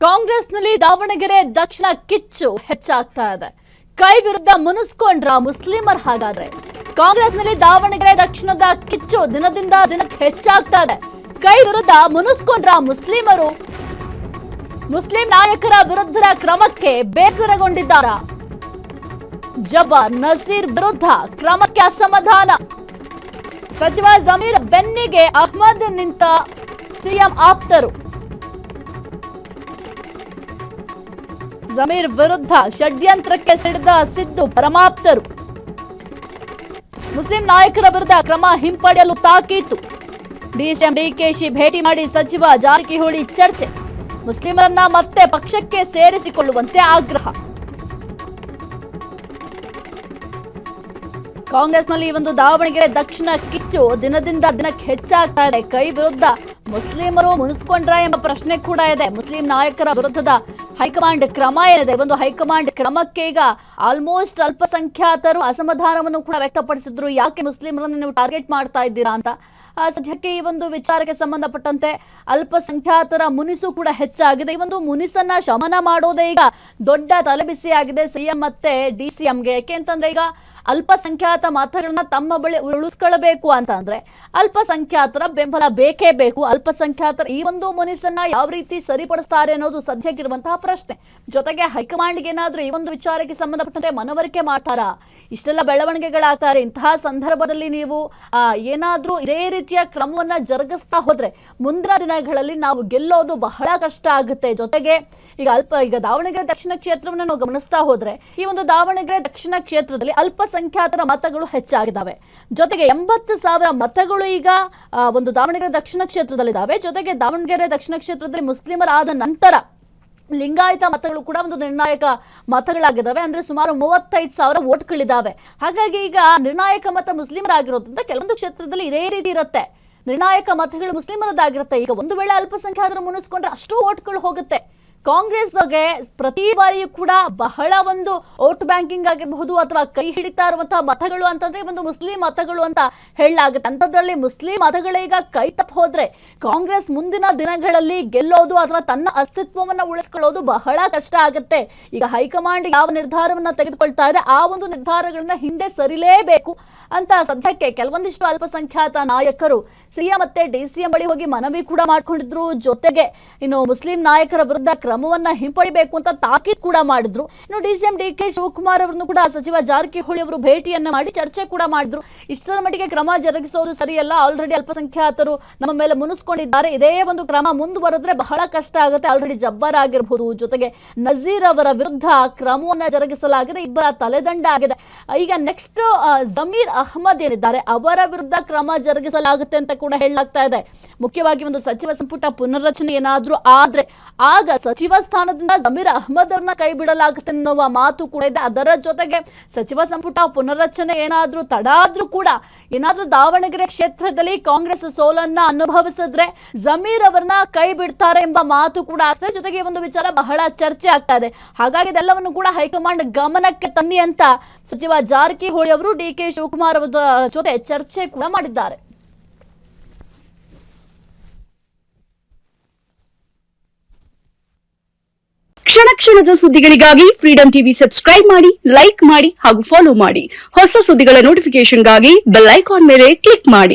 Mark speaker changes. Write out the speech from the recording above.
Speaker 1: ಕಾಂಗ್ರೆಸ್ನಲ್ಲಿ ದಾವಣಗೆರೆ ದಕ್ಷಿಣ ಕಿಚ್ಚು ಹೆಚ್ಚಾಗ್ತಾ ಇದೆ. ಕೈ ವಿರುದ್ಧ ಮುನಿಸ್ಕೊಂಡ್ರ ಮುಸ್ಲಿಮರ್. ಹಾಗಾದ್ರೆ ಕಾಂಗ್ರೆಸ್ನಲ್ಲಿ ದಾವಣಗೆರೆ ದಕ್ಷಿಣದ ಕಿಚ್ಚು ದಿನದಿಂದ ದಿನಕ್ಕೆ ಹೆಚ್ಚಾಗ್ತಾ ಇದೆ. ಕೈ ವಿರುದ್ಧ ಮುನಿಸ್ಕೊಂಡ್ರ ಮುಸ್ಲಿಮರು. ಮುಸ್ಲಿಂ ನಾಯಕರ ವಿರುದ್ಧದ ಕ್ರಮಕ್ಕೆ ಬೇಸರಗೊಂಡಿದ್ದಾರ. ಜಬ್ಬಾರ್ ನಸೀರ್ ವಿರುದ್ಧ ಕ್ರಮಕ್ಕೆ ಅಸಮಾಧಾನ. ಸಚಿವ ಜಮೀರ್ ಬೆನ್ನಿಗೆ ಅಹ್ಮದ್ ನಿಂತ ಸಿಎಂ ಆಪ್ತರು. ಜಮೀರ್ ವಿರುದ್ಧ ಷಡ್ಯಂತ್ರಕ್ಕೆ ಸಿಡಿದ ಸಿದ್ದು ಪರಮಾಪ್ತರು. ಮುಸ್ಲಿಂ ನಾಯಕರ ವಿರುದ್ಧ ಕ್ರಮ ಹಿಂಪಡೆಯಲು ತಾಕೀತು. ಡಿಸಿಎಂ ಡಿಕೆಶಿ ಭೇಟಿ ಮಾಡಿ ಸಚಿವ ಜಾರಕಿಹೊಳಿ ಚರ್ಚೆ. ಮುಸ್ಲಿಮರನ್ನ ಮತ್ತೆ ಪಕ್ಷಕ್ಕೆ ಸೇರಿಸಿಕೊಳ್ಳುವಂತೆ ಆಗ್ರಹ. ಕಾಂಗ್ರೆಸ್ನಲ್ಲಿ ಒಂದು ದಾವಣಗೆರೆ ದಕ್ಷಿಣ ಕಿಚ್ಚು ದಿನದಿಂದ ದಿನಕ್ಕೆ ಹೆಚ್ಚಾಗ್ತಾ ಇದೆ. ಕೈ ವಿರುದ್ಧ ಮುಸ್ಲಿಮರು ಮುನಿಸ್ಕೊಂಡ್ರ ಎಂಬ ಪ್ರಶ್ನೆ ಕೂಡ ಇದೆ. ಮುಸ್ಲಿಂ ನಾಯಕರ ವಿರುದ್ಧದ ಹೈಕಮಾಂಡ್ ಕ್ರಮ ಏನಿದೆ, ಒಂದು ಹೈಕಮಾಂಡ್ ಕ್ರಮಕ್ಕೆ ಈಗ ಆಲ್ಮೋಸ್ಟ್ ಅಲ್ಪಸಂಖ್ಯಾತರು ಅಸಮಾಧಾನವನ್ನು ಕೂಡ ವ್ಯಕ್ತಪಡಿಸಿದ್ರು. ಯಾಕೆ ಮುಸ್ಲಿಮರನ್ನು ನೀವು ಟಾರ್ಗೆಟ್ ಮಾಡ್ತಾ ಇದ್ದೀರಾ ಅಂತ. ಸದ್ಯಕ್ಕೆ ಈ ಒಂದು ವಿಚಾರಕ್ಕೆ ಸಂಬಂಧಪಟ್ಟಂತೆ ಅಲ್ಪಸಂಖ್ಯಾತರ ಮುನಿಸು ಕೂಡ ಹೆಚ್ಚಾಗಿದೆ. ಈ ಒಂದು ಮುನಿಸನ್ನ ಶಮನ ಮಾಡೋದೇ ಈಗ ದೊಡ್ಡ ತಲೆಬಿಸಿಯಾಗಿದೆ ಸಿಎಂ ಮತ್ತೆ ಡಿಸಿಎಂಗೆ. ಯಾಕೆ ಅಂತಂದ್ರೆ ಈಗ ಅಲ್ಪಸಂಖ್ಯಾತ ಮತಗಳನ್ನ ತಮ್ಮ ಬಳಿ ಉಳಿಸ್ಕೊಳ್ಬೇಕು ಅಂತಂದ್ರೆ ಅಲ್ಪಸಂಖ್ಯಾತರ ಬೆಂಬಲ ಬೇಕೇ ಬೇಕು. ಅಲ್ಪಸಂಖ್ಯಾತರ ಈ ಒಂದು ಮುನಿಸನ್ನ ಯಾವ ರೀತಿ ಸರಿಪಡಿಸ್ತಾರೆ ಅನ್ನೋದು ಸದ್ಯಕ್ಕಿರುವಂತಹ ಪ್ರಶ್ನೆ. ಜೊತೆಗೆ ಹೈಕಮಾಂಡ್ಗೆ ಏನಾದ್ರೂ ಈ ಒಂದು ವಿಚಾರಕ್ಕೆ ಸಂಬಂಧಪಟ್ಟಂತೆ ಮನವರಿಕೆ ಮಾಡ್ತಾರಾ? ಇಷ್ಟೆಲ್ಲ ಬೆಳವಣಿಗೆಗಳಾಗ್ತಾರೆ. ಇಂತಹ ಸಂದರ್ಭದಲ್ಲಿ ನೀವು ಏನಾದ್ರೂ ಇದೇ ರೀತಿಯ ಕ್ರಮವನ್ನ ಜರುಗಿಸ್ತಾ ಹೋದ್ರೆ ಮುಂದಿನ ದಿನಗಳಲ್ಲಿ ನಾವು ಗೆಲ್ಲೋದು ಬಹಳ ಕಷ್ಟ ಆಗುತ್ತೆ. ಜೊತೆಗೆ ಈಗ ದಾವಣಗೆರೆ ದಕ್ಷಿಣ ಕ್ಷೇತ್ರವನ್ನು ನಾವು ಗಮನಿಸ್ತಾ ಹೋದ್ರೆ ಈ ಒಂದು ದಾವಣಗೆರೆ ದಕ್ಷಿಣ ಕ್ಷೇತ್ರದಲ್ಲಿ ಅಲ್ಪಸಂಖ್ಯಾತರ ಮತಗಳು ಹೆಚ್ಚಾಗಿದ್ದಾವೆ. ಜೊತೆಗೆ 80,000 ಮತಗಳು ಈಗ ಒಂದು ದಾವಣಗೆರೆ ದಕ್ಷಿಣ ಕ್ಷೇತ್ರದಲ್ಲಿದ್ದಾವೆ. ಜೊತೆಗೆ ದಾವಣಗೆರೆ ದಕ್ಷಿಣ ಕ್ಷೇತ್ರದಲ್ಲಿ ಮುಸ್ಲಿಮರಾದ ನಂತರ ಲಿಂಗಾಯತ ಮತಗಳು ಕೂಡ ಒಂದು ನಿರ್ಣಾಯಕ ಮತಗಳಾಗಿದ್ದಾವೆ. ಅಂದ್ರೆ ಸುಮಾರು 35,000 ವೋಟ್ಗಳಿದ್ದಾವೆ. ಹಾಗಾಗಿ ಈಗ ನಿರ್ಣಾಯಕ ಮತ ಮುಸ್ಲಿಮರಾಗಿರೋದ್ರಿಂದ ಕೆಲವೊಂದು ಕ್ಷೇತ್ರದಲ್ಲಿ ಇದೇ ರೀತಿ ಇರುತ್ತೆ. ನಿರ್ಣಾಯಕ ಮತಗಳು ಮುಸ್ಲಿಮರದಾಗಿರುತ್ತೆ. ಈಗ ಒಂದು ವೇಳೆ ಅಲ್ಪಸಂಖ್ಯಾತರು ಮುನಿಸ್ಕೊಂಡ್ರೆ ಅಷ್ಟು ವೋಟ್ಗಳು ಹೋಗುತ್ತೆ. ಕಾಂಗ್ರೆಸ್ಗೆ ಪ್ರತಿ ಬಾರಿಯೂ ಕೂಡ ಬಹಳ ಒಂದು ವೋಟ್ ಬ್ಯಾಂಕಿಂಗ್ ಆಗಿರಬಹುದು ಅಥವಾ ಕೈ ಹಿಡಿತಾ ಇರುವಂತಹ ಮತಗಳು ಅಂತಂದ್ರೆ ಒಂದು ಮುಸ್ಲಿಂ ಮತಗಳು ಅಂತ ಹೇಳಲಾಗುತ್ತೆ. ಅಂಥದ್ರಲ್ಲಿ ಮುಸ್ಲಿಂ ಮತಗಳೀಗ ಕೈ ತಪ್ಪ ಹೋದ್ರೆ ಕಾಂಗ್ರೆಸ್ ಮುಂದಿನ ದಿನಗಳಲ್ಲಿ ಗೆಲ್ಲೋದು ಅಥವಾ ತನ್ನ ಅಸ್ತಿತ್ವವನ್ನ ಉಳಿಸ್ಕೊಳ್ಳೋದು ಬಹಳ ಕಷ್ಟ ಆಗುತ್ತೆ. ಈಗ ಹೈಕಮಾಂಡ್ ಯಾವ ನಿರ್ಧಾರವನ್ನ ತೆಗೆದುಕೊಳ್ತಾ ಇದೆ ಆ ಒಂದು ನಿರ್ಧಾರಗಳನ್ನ ಹಿಂದೆ ಸರಿಲೇಬೇಕು ಅಂತ ಸದ್ಯಕ್ಕೆ ಕೆಲವೊಂದಿಷ್ಟು ಅಲ್ಪಸಂಖ್ಯಾತ ನಾಯಕರು ಸಿಎಂ ಮತ್ತೆ ಡಿಸಿಎಂ ಬಳಿ ಹೋಗಿ ಮನವಿ ಕೂಡ ಮಾಡ್ಕೊಂಡಿದ್ರು. ಜೊತೆಗೆ ಇನ್ನು ಮುಸ್ಲಿಂ ನಾಯಕರ ವಿರುದ್ಧ ಕ್ರಮವನ್ನ ಹಿಂಪಡಿಬೇಕು ಅಂತ ತಾಕೀತ್ ಕೂಡ ಮಾಡಿದ್ರು. ಇನ್ನು ಡಿಸಿಎಂ ಡಿಕೆ ಶಿವಕುಮಾರ್ ಅವರನ್ನು ಕೂಡ ಸಚಿವ ಜಾರಕಿಹೊಳಿ ಅವರು ಭೇಟಿಯನ್ನ ಮಾಡಿ ಚರ್ಚೆ ಕೂಡ ಮಾಡಿದ್ರು. ಇಷ್ಟರ ಮಟ್ಟಿಗೆ ಕ್ರಮ ಜರುಗಿಸೋದು ಸರಿಯಲ್ಲ. ಆಲ್ರೆಡಿ ಅಲ್ಪಸಂಖ್ಯಾತರು ನಮ್ಮ ಮೇಲೆ ಮುನಿಸ್ಕೊಂಡಿದ್ದಾರೆ. ಇದೇ ಒಂದು ಕ್ರಮ ಮುಂದುವರೆದ್ರೆ ಬಹಳ ಕಷ್ಟ ಆಗುತ್ತೆ. ಆಲ್ರೆಡಿ ಜಬ್ಬಾರ್ ಆಗಿರಬಹುದು, ಜೊತೆಗೆ ನಜೀರ್ ಅವರ ವಿರುದ್ಧ ಕ್ರಮವನ್ನ ಜರುಗಿಸಲಾಗಿದೆ. ಇಬ್ಬರ ತಲೆದಂಡ ಆಗಿದೆ. ಈಗ ನೆಕ್ಸ್ಟ್ ಜಮೀರ್ ಅಹ್ಮದ್ ಏನಿದ್ದಾರೆ ಅವರ ವಿರುದ್ಧ ಕ್ರಮ ಜರುಗಿಸಲಾಗುತ್ತೆ ಅಂತ ಕೂಡ ಹೇಳಲಾಗ್ತಾ ಇದೆ. ಮುಖ್ಯವಾಗಿ ಒಂದು ಸಚಿವ ಸಂಪುಟ ಪುನರ್ರಚನೆ ಏನಾದ್ರೂ ಆದ್ರೆ ಆಗ ಸಚಿವ ಸ್ಥಾನದಿಂದ ಜಮೀರ್ ಅಹ್ಮದ್ ಅವ್ರನ್ನ ಕೈ ಬಿಡಲಾಗುತ್ತೆ ಅನ್ನುವ ಮಾತು ಕೂಡ ಇದೆ. ಅದರ ಜೊತೆಗೆ ಸಚಿವ ಸಂಪುಟ ಪುನರ್ರಚನೆ ಏನಾದ್ರೂ ತಡ ಆದ್ರೂ ಕೂಡ ಏನಾದ್ರೂ ದಾವಣಗೆರೆ ಕ್ಷೇತ್ರದಲ್ಲಿ ಕಾಂಗ್ರೆಸ್ ಸೋಲನ್ನ ಅನುಭವಿಸಿದ್ರೆ ಜಮೀರ್ ಅವರನ್ನ ಕೈ ಬಿಡ್ತಾರೆ ಎಂಬ ಮಾತು ಕೂಡ ಆಗ್ತದೆ. ಜೊತೆಗೆ ಒಂದು ವಿಚಾರ ಬಹಳ ಚರ್ಚೆ ಆಗ್ತಾ ಇದೆ. ಹಾಗಾಗಿ ಇದೆಲ್ಲವನ್ನು ಕೂಡ ಹೈಕಮಾಂಡ್ ಗಮನಕ್ಕೆ ತನ್ನಿ ಅಂತ ಸಚಿವ ಜಾರಕಿಹೊಳಿ ಅವರು ಡಿಕೆ ಶಿವಕುಮಾರ್ ಅವರ ಜೊತೆ ಚರ್ಚೆ ಕೂಡ ಮಾಡಿದ್ದಾರೆ.
Speaker 2: ಕ್ಷಣ ಕ್ಷಣದ ಸುದ್ದಿಗಳಿಗಾಗಿ ಫ್ರೀಡಂ ಟಿವಿ ಸಬ್ಸ್ಕ್ರೈಬ್ ಮಾಡಿ, ಲೈಕ್ ಮಾಡಿ ಹಾಗೂ ಫಾಲೋ ಮಾಡಿ. ಹೊಸ ಸುದ್ದಿಗಳ ನೋಟಿಫಿಕೇಶನ್ಗಾಗಿ ಬೆಲ್ ಐಕಾನ್ ಮೇಲೆ ಕ್ಲಿಕ್ ಮಾಡಿ.